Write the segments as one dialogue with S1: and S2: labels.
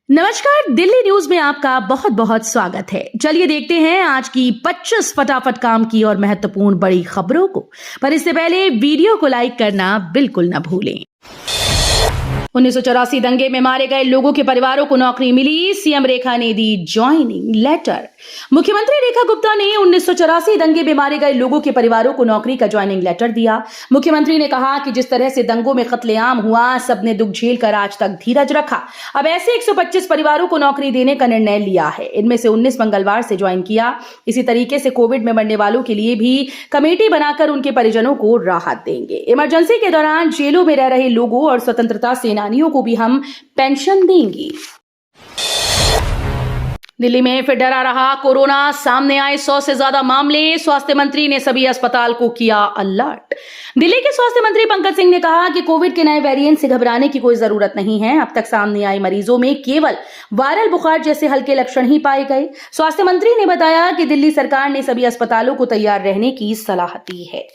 S1: नमस्कार, दिल्ली न्यूज में आपका बहुत बहुत स्वागत है। चलिए देखते हैं आज की 25 फटाफट काम की और महत्वपूर्ण बड़ी खबरों को। पर इससे पहले वीडियो को लाइक करना बिल्कुल न भूलें। 1984 दंगे में मारे गए लोगों के परिवारों को नौकरी मिली, सीएम रेखा ने दी ज्वाइनिंग लेटर। मुख्यमंत्री रेखा गुप्ता ने 1984 दंगे में मारे गए लोगों के परिवारों को नौकरी का ज्वाइनिंग लेटर दिया। मुख्यमंत्री ने कहा कि जिस तरह से दंगों में कत्लेआम हुआ, सबने दुख झेल कर आज तक धीरज रखा। अब ऐसे 125 परिवारों को नौकरी देने का निर्णय लिया है। इनमें से 19 मंगलवार से ज्वाइन किया। इसी तरीके से कोविड में मरने वालों के लिए भी कमेटी बनाकर उनके परिजनों को राहत देंगे। इमरजेंसी के दौरान जेलों में रह रहे लोगों और स्वतंत्रता सेनानियों को भी हम पेंशन देंगे। दिल्ली में फिर डरा रहा कोरोना, सामने आए 100 से ज्यादा मामले। स्वास्थ्य मंत्री ने सभी अस्पताल को किया अलर्ट। दिल्ली के स्वास्थ्य मंत्री पंकज सिंह ने कहा कि कोविड के नए वेरिएंट से घबराने की कोई जरूरत नहीं है। अब तक सामने आए मरीजों में केवल वायरल बुखार जैसे हल्के लक्षण ही पाए गए। स्वास्थ्य मंत्री ने बताया कि दिल्ली सरकार ने सभी अस्पतालों को तैयार रहने की सलाह दी है।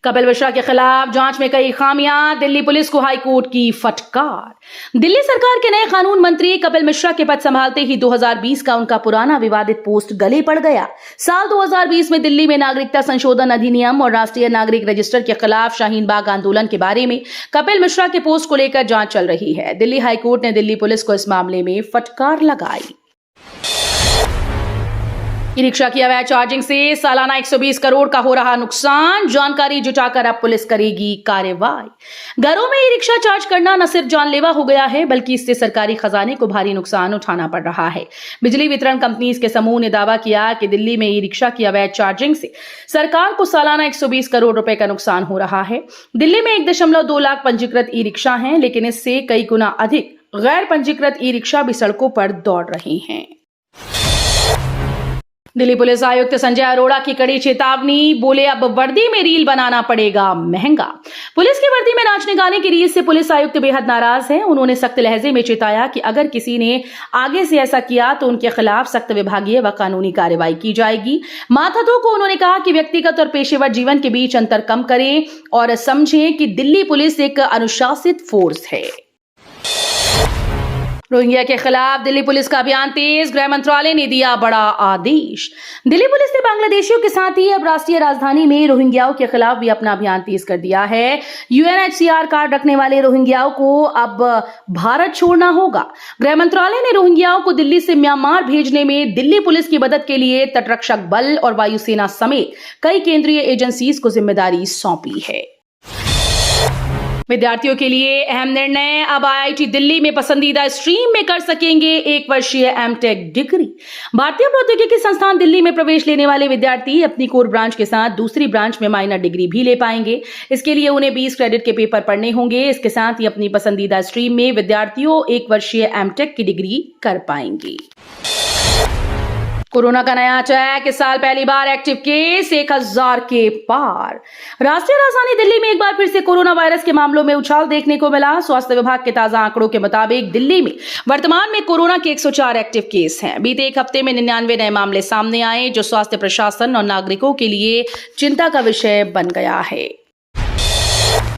S1: कपिल मिश्रा के खिलाफ जांच में कई खामियां, दिल्ली पुलिस को हाईकोर्ट की फटकार। दिल्ली सरकार के नए कानून मंत्री कपिल मिश्रा के पद संभालते ही 2020 का उनका पुराना विवादित पोस्ट गले पड़ गया। साल 2020 में दिल्ली में नागरिकता संशोधन अधिनियम और राष्ट्रीय नागरिक रजिस्टर के खिलाफ शाहीन बाग आंदोलन के बारे में कपिल मिश्रा के पोस्ट को लेकर जांच चल रही है। दिल्ली हाईकोर्ट ने दिल्ली पुलिस को इस मामले में फटकार लगाई। ई रिक्शा की अवैध चार्जिंग से सालाना 120 करोड़ का हो रहा नुकसान, जानकारी जुटाकर अब पुलिस करेगी कार्रवाई। घरों में ई रिक्शा चार्ज करना न सिर्फ जानलेवा हो गया है, बल्कि इससे सरकारी खजाने को भारी नुकसान उठाना पड़ रहा है। बिजली वितरण कंपनीज के समूह ने दावा किया कि दिल्ली में ई रिक्शा की अवैध चार्जिंग से सरकार को सालाना 120 करोड़ रुपए का नुकसान हो रहा है। दिल्ली में 1.2 लाख पंजीकृत ई रिक्शा हैं, लेकिन इससे कई गुना अधिक गैर पंजीकृत ई रिक्शा भी सड़कों पर दौड़ रहे हैं। दिल्ली पुलिस आयुक्त संजय अरोड़ा की कड़ी चेतावनी, बोले अब वर्दी में रील बनाना पड़ेगा महंगा। पुलिस की वर्दी में नाचने गाने की रील से पुलिस आयुक्त बेहद नाराज हैं। उन्होंने सख्त लहजे में चेताया कि अगर किसी ने आगे से ऐसा किया तो उनके खिलाफ सख्त विभागीय व कानूनी कार्रवाई की जाएगी। मातहतों को उन्होंने कहा कि व्यक्तिगत और पेशेवर जीवन के बीच अंतर कम करें और समझें कि दिल्ली पुलिस एक अनुशासित फोर्स है। रोहिंग्या के खिलाफ दिल्ली पुलिस का अभियान तेज, गृह मंत्रालय ने दिया बड़ा आदेश। दिल्ली पुलिस ने बांग्लादेशियों के साथ ही अब राष्ट्रीय राजधानी में रोहिंग्याओं के खिलाफ भी अपना अभियान तेज कर दिया है। यूएनएचसीआर कार्ड रखने वाले रोहिंग्याओं को अब भारत छोड़ना होगा। गृह मंत्रालय ने रोहिंग्याओं को दिल्ली से म्यांमार भेजने में दिल्ली पुलिस की मदद के लिए तटरक्षक बल और वायुसेना समेत कई केंद्रीय एजेंसीज को जिम्मेदारी सौंपी है। विद्यार्थियों के लिए अहम निर्णय, अब आईआईटी दिल्ली में पसंदीदा स्ट्रीम में कर सकेंगे 1 वर्षीय एमटेक डिग्री। भारतीय प्रौद्योगिकी संस्थान दिल्ली में प्रवेश लेने वाले विद्यार्थी अपनी कोर ब्रांच के साथ दूसरी ब्रांच में माइनर डिग्री भी ले पाएंगे। इसके लिए उन्हें 20 क्रेडिट के पेपर पढ़ने होंगे। इसके साथ ही अपनी पसंदीदा स्ट्रीम में विद्यार्थियों 1 वर्षीय एमटेक की डिग्री कर पाएंगे। कोरोना का नया अटैक, इस साल पहली बार एक्टिव केस 1000 के पार। राष्ट्रीय राजधानी दिल्ली में एक बार फिर से कोरोना वायरस के मामलों में उछाल देखने को मिला। स्वास्थ्य विभाग के ताजा आंकड़ों के मुताबिक दिल्ली में वर्तमान में कोरोना के 104 एक्टिव केस हैं। बीते एक हफ्ते में 99 नए मामले सामने आए, जो स्वास्थ्य प्रशासन और नागरिकों के लिए चिंता का विषय बन गया है।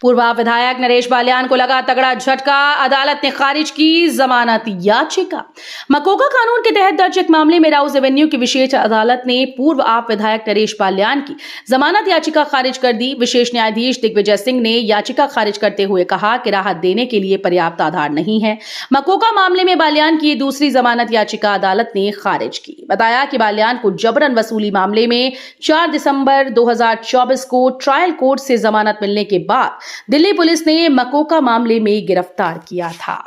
S1: पूर्व विधायक नरेश बाल्यान को लगा तगड़ा झटका, अदालत ने खारिज की जमानत याचिका। मकोका कानून के तहत दर्ज एक मामले में राउज एवेन्यू की विशेष अदालत ने पूर्व आप विधायक नरेश बाल्यान की जमानत याचिका खारिज कर दी। विशेष न्यायाधीश दिग्विजय सिंह ने याचिका खारिज करते हुए कहा कि राहत देने के लिए पर्याप्त आधार नहीं है। मकोका मामले में बाल्यान की दूसरी जमानत याचिका अदालत ने खारिज की। बताया कि बाल्यान को जबरन वसूली मामले में 4 दिसंबर 2024 को ट्रायल कोर्ट से जमानत मिलने के बाद दिल्ली पुलिस ने मकोका मामले में गिरफ्तार किया था।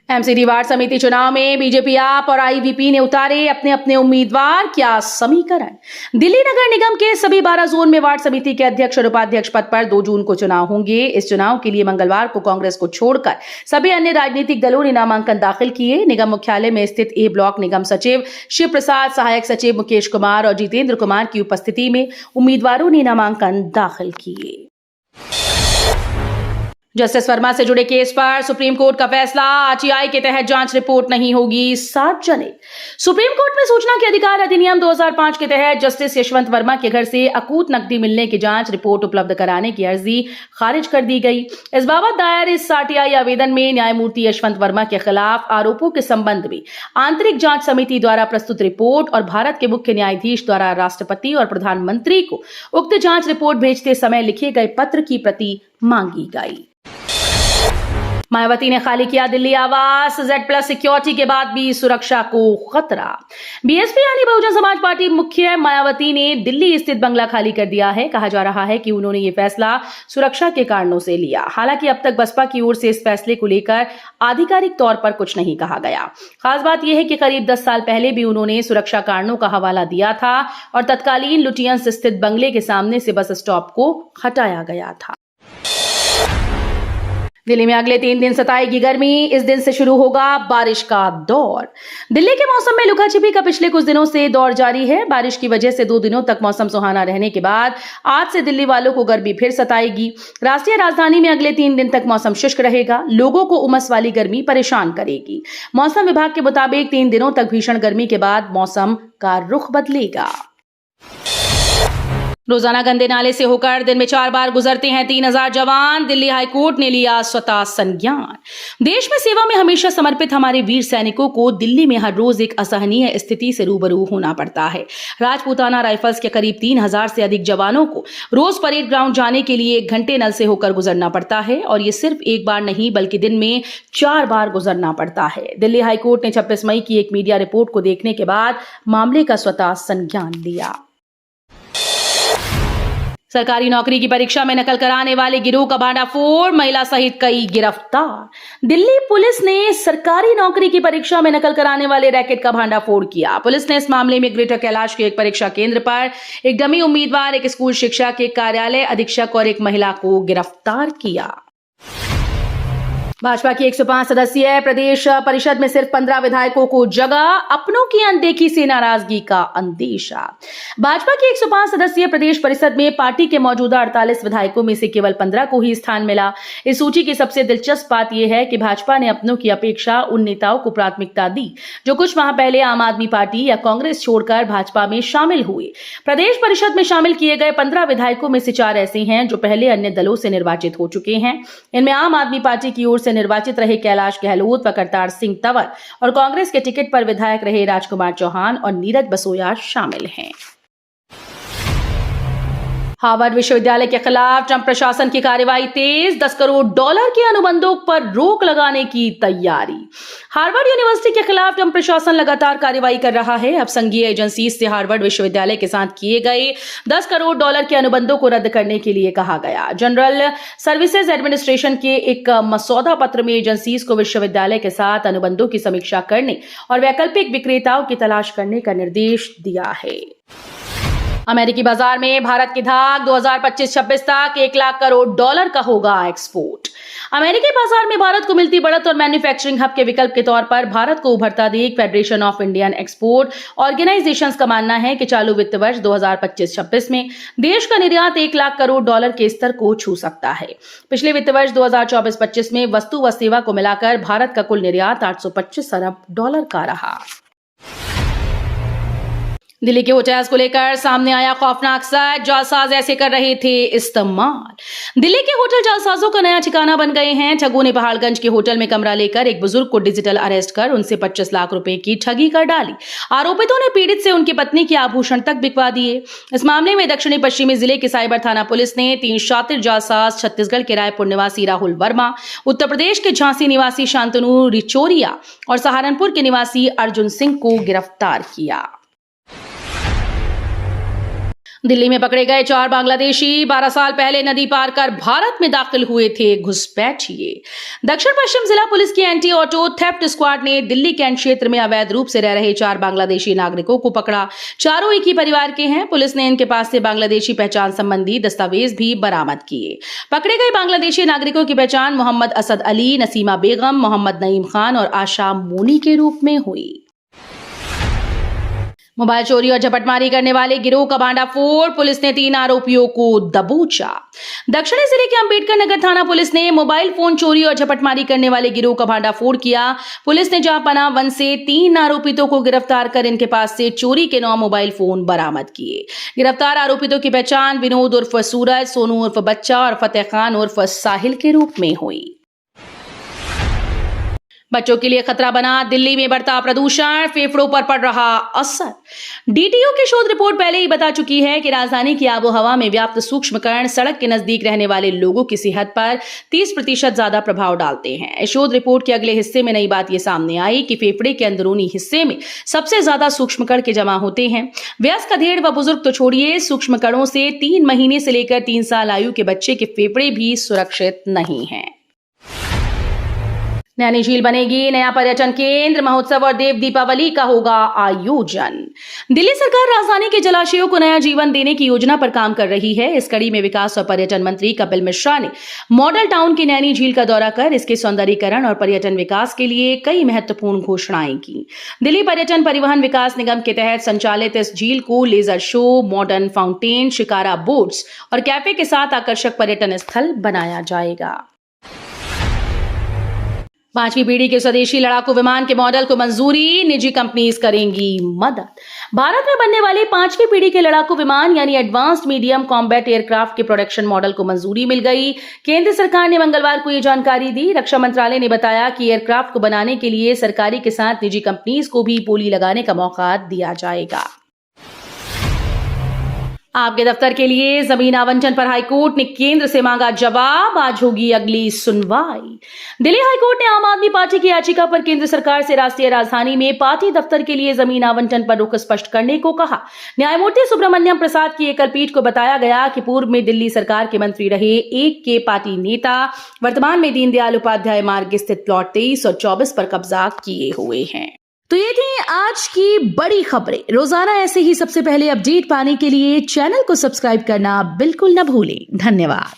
S1: एमसीडी वार्ड समिति चुनाव में बीजेपी आप और आईवीपी ने उतारे अपने अपने उम्मीदवार, क्या समीकरण। दिल्ली नगर निगम के सभी 12 जोन में वार्ड समिति के अध्यक्ष और उपाध्यक्ष पद पर 2 जून को चुनाव होंगे। इस चुनाव के लिए मंगलवार को कांग्रेस को छोड़कर सभी अन्य राजनीतिक दलों ने नामांकन दाखिल किए। निगम मुख्यालय में स्थित ए ब्लॉक निगम सचिव शिव प्रसाद, सहायक सचिव मुकेश कुमार और जितेंद्र कुमार की उपस्थिति में उम्मीदवारों ने नामांकन दाखिल किए। जस्टिस वर्मा से जुड़े केस पर सुप्रीम कोर्ट का फैसला, आरटीआई के तहत जांच रिपोर्ट नहीं होगी सार्वजनिक। सुप्रीम कोर्ट में सूचना के अधिकार अधिनियम 2005 के तहत जस्टिस यशवंत वर्मा के घर से अकूत नकदी मिलने की जांच रिपोर्ट उपलब्ध कराने की अर्जी खारिज कर दी गई। इस बाबत दायर इस आरटीआई आवेदन में न्यायमूर्ति यशवंत वर्मा के खिलाफ आरोपों के संबंध में आंतरिक जांच समिति द्वारा प्रस्तुत रिपोर्ट और भारत के मुख्य न्यायाधीश द्वारा राष्ट्रपति और प्रधानमंत्री को उक्त जांच रिपोर्ट भेजते समय लिखे गए पत्र की प्रति मांगी गई। मायावती ने खाली किया दिल्ली आवास, Z+ सिक्योरिटी के बाद भी सुरक्षा को खतरा। बीएसपी यानी बहुजन समाज पार्टी मुख्य मायावती ने दिल्ली स्थित बंगला खाली कर दिया है। कहा जा रहा है कि उन्होंने ये फैसला सुरक्षा के कारणों से लिया। हालांकि अब तक बसपा की ओर से इस फैसले को लेकर आधिकारिक तौर पर कुछ नहीं कहा गया। खास बात यह है कि करीब 10 साल पहले भी उन्होंने सुरक्षा कारणों का हवाला दिया था और तत्कालीन लुटियंस स्थित बंगले के सामने से बस स्टॉप को हटाया गया था। दिल्ली में अगले 3 दिन सताएगी गर्मी। इस दिन से शुरू होगा बारिश का दौर। दिल्ली के मौसम में लुकाछिपी का पिछले कुछ दिनों से दौर जारी है। बारिश की वजह से 2 दिनों तक मौसम सुहाना रहने के बाद आज से दिल्ली वालों को गर्मी फिर सताएगी। राष्ट्रीय राजधानी में अगले 3 दिन तक मौसम शुष्क रहेगा। लोगों को उमस वाली गर्मी परेशान करेगी। मौसम विभाग के मुताबिक 3 दिनों तक भीषण गर्मी के बाद मौसम का रुख बदलेगा। रोजाना गंदे नाले से होकर दिन में 4 बार गुजरते हैं 3000 जवान। दिल्ली हाईकोर्ट ने लिया स्वतः संज्ञान। देश में सेवा में हमेशा समर्पित हमारे वीर सैनिकों को दिल्ली में हर रोज एक असहनीय स्थिति से रूबरू होना पड़ता है। राजपूताना राइफल्स के करीब 3000 से अधिक जवानों को रोज परेड ग्राउंड जाने के लिए 1 घंटे नल से होकर गुजरना पड़ता है और ये सिर्फ एक बार नहीं बल्कि दिन में 4 बार गुजरना पड़ता है। दिल्ली हाईकोर्ट ने 26 मई की एक मीडिया रिपोर्ट को देखने के बाद मामले का स्वतः संज्ञान लिया। सरकारी नौकरी की परीक्षा में नकल कराने वाले गिरोह का भांडाफोड़, महिला सहित कई गिरफ्तार। दिल्ली पुलिस ने सरकारी नौकरी की परीक्षा में नकल कराने वाले रैकेट का भांडाफोड़ किया। पुलिस ने इस मामले में ग्रेटर कैलाश के एक परीक्षा केंद्र पर एक डमी उम्मीदवार, एक स्कूल शिक्षक, एक कार्यालय अधीक्षक और एक महिला को गिरफ्तार किया। भाजपा की 105 सदस्यीय प्रदेश परिषद में सिर्फ 15 विधायकों को जगह, अपनों की अनदेखी से नाराजगी का अंदेशा। भाजपा की 105 सदस्यीय प्रदेश परिषद में पार्टी के मौजूदा 48 विधायकों में से केवल 15 को ही स्थान मिला। इस सूची की सबसे दिलचस्प बात यह है कि भाजपा ने अपनों की अपेक्षा उन नेताओं को प्राथमिकता दी जो कुछ माह पहले आम आदमी पार्टी या कांग्रेस छोड़कर भाजपा में शामिल हुए। प्रदेश परिषद में शामिल किए गए 15 विधायकों में से 4 ऐसे हैं जो पहले अन्य दलों से निर्वाचित हो चुके हैं। इनमें आम आदमी पार्टी की ओर से निर्वाचित रहे कैलाश गहलोत व करतार सिंह तंवर और कांग्रेस के टिकट पर विधायक रहे राजकुमार चौहान और नीरज बसोया शामिल हैं। हार्वर्ड विश्वविद्यालय के खिलाफ ट्रंप प्रशासन की कार्रवाई तेज, $10 करोड़ के अनुबंधों पर रोक लगाने की तैयारी। हार्वर्ड यूनिवर्सिटी के खिलाफ ट्रंप प्रशासन लगातार कार्रवाई कर रहा है। अब संघीय एजेंसी से हार्वर्ड विश्वविद्यालय के साथ किए गए $10 करोड़ के अनुबंधों को रद्द करने के लिए कहा गया। जनरल सर्विसेज एडमिनिस्ट्रेशन के एक मसौदा पत्र में एजेंसीज को विश्वविद्यालय के साथ अनुबंधों की समीक्षा करने और वैकल्पिक विक्रेताओं की तलाश करने का निर्देश दिया है। अमेरिकी बाजार में भारत की धाक 2025-26 तक $1 लाख करोड़ का होगा एक्सपोर्ट। अमेरिकी बाजार में भारत को मिलती बढ़त और मैन्युफैक्चरिंग हब के विकल्प के तौर पर भारत को उभरता देख federation of Indian export organisations का मानना है कि चालू वित्त वर्ष 2025-26 में देश का निर्यात $1 लाख करोड़ के स्तर को छू सकता है। पिछले वित्त वर्ष 2024-25 में वस्तु व सेवा को मिलाकर भारत का कुल निर्यात $825 अरब का रहा। दिल्ली के होटल्स को लेकर सामने आया खौफनाक सच, जालसाज ऐसे कर रहे थे इस्तेमाल। दिल्ली के होटल जालसाजों का नया ठिकाना बन गए हैं। ठगों ने पहाड़गंज के होटल में कमरा लेकर एक बुजुर्ग को डिजिटल अरेस्ट कर उनसे 25 लाख रुपए की ठगी कर डाली। आरोपितों ने पीड़ित से उनकी पत्नी के आभूषण तक बिकवा दिए। इस मामले में दक्षिणी पश्चिमी जिले की साइबर थाना पुलिस ने 3 शातिर जालसाज, छत्तीसगढ़ के रायपुर निवासी राहुल वर्मा, उत्तर प्रदेश के झांसी निवासी शांतनु रिचोरिया और सहारनपुर के निवासी अर्जुन सिंह को गिरफ्तार किया। दिल्ली में पकड़े गए 4 बांग्लादेशी 12 साल पहले नदी पार कर भारत में दाखिल हुए थे घुसपैठिए। दक्षिण पश्चिम जिला पुलिस की एंटी ऑटो थेफ्ट स्क्वाड ने दिल्ली कैंट क्षेत्र में अवैध रूप से रह रहे 4 बांग्लादेशी नागरिकों को पकड़ा। चारों एक ही परिवार के हैं। पुलिस ने इनके पास से बांग्लादेशी पहचान संबंधी दस्तावेज भी बरामद किए। पकड़े गए बांग्लादेशी नागरिकों की पहचान मोहम्मद असद अली, नसीमा बेगम, मोहम्मद नईम खान और आशा मोनी के रूप में हुई। मोबाइल चोरी और झपटमारी करने वाले गिरोह का भांडाफोड़, पुलिस ने 3 आरोपियों को दबोचा। दक्षिणी जिले के अंबेडकर नगर थाना पुलिस ने मोबाइल फोन चोरी और झपटमारी करने वाले गिरोह का भांडाफोड़ किया। पुलिस ने जहांपना वन से 3 आरोपितों को गिरफ्तार कर इनके पास से चोरी के 9 मोबाइल फोन बरामद किए। गिरफ्तार आरोपितों की पहचान विनोद उर्फ सूरज, सोनू उर्फ बच्चा और फतेह खान उर्फ साहिल के रूप में हुई। बच्चों के लिए खतरा बना दिल्ली में बढ़ता प्रदूषण, फेफड़ों पर पड़ रहा असर। डीटीओ की शोध रिपोर्ट पहले ही बता चुकी है कि राजधानी की आबोहवा में व्याप्त सूक्ष्म कण सड़क के नजदीक रहने वाले लोगों की सेहत पर 30% ज्यादा प्रभाव डालते हैं। इस शोध रिपोर्ट के अगले हिस्से में नई बात यह सामने आई कि फेफड़े के अंदरूनी हिस्से में सबसे ज्यादा सूक्ष्म कण के जमा होते हैं। वयस्क, अधेड़ व बुजुर्ग तो छोड़िए, सूक्ष्म कणों से 3 महीने से लेकर 3 साल आयु के बच्चे के फेफड़े भी सुरक्षित नहीं हैं। नैनी झील बनेगी नया पर्यटन केंद्र, महोत्सव और देव दीपावली का होगा आयोजन। दिल्ली सरकार राजधानी के जलाशयों को नया जीवन देने की योजना पर काम कर रही है। इस कड़ी में विकास और पर्यटन मंत्री कपिल मिश्रा ने मॉडल टाउन की नैनी झील का दौरा कर इसके सौंदर्यीकरण और पर्यटन विकास के लिए कई महत्वपूर्ण घोषणाएं की। दिल्ली पर्यटन परिवहन विकास निगम के तहत संचालित इस झील को laser show, modern fountain, shikara boats और कैफे के साथ आकर्षक पर्यटन स्थल बनाया जाएगा। 5वीं पीढ़ी के स्वदेशी लड़ाकू विमान के मॉडल को मंजूरी, निजी कंपनीज करेंगी मदद। भारत में बनने वाले 5वीं पीढ़ी के लड़ाकू विमान यानी एडवांस्ड मीडियम कॉम्बैट एयरक्राफ्ट के प्रोडक्शन मॉडल को मंजूरी मिल गई। केंद्र सरकार ने मंगलवार को यह जानकारी दी। रक्षा मंत्रालय ने बताया कि एयरक्राफ्ट को बनाने के लिए सरकारी के साथ निजी कंपनीज को भी बोली लगाने का मौका दिया जाएगा। आपके दफ्तर के लिए जमीन आवंटन पर हाईकोर्ट ने केंद्र से मांगा जवाब, आज होगी अगली सुनवाई। दिल्ली हाईकोर्ट ने आम आदमी पार्टी की याचिका पर केंद्र सरकार से राष्ट्रीय राजधानी में पार्टी दफ्तर के लिए जमीन आवंटन पर रुख स्पष्ट करने को कहा। न्यायमूर्ति सुब्रमण्यम प्रसाद की एकल पीठ को बताया गया कि पूर्व में दिल्ली सरकार के मंत्री रहे एक के पार्टी नेता वर्तमान में दीनदयाल उपाध्याय मार्ग स्थित प्लॉट 23 और 24 पर कब्जा किए हुए हैं। तो ये थी आज की बड़ी खबरें। रोजाना ऐसे ही सबसे पहले अपडेट पाने के लिए चैनल को सब्सक्राइब करना बिल्कुल न भूलें। धन्यवाद।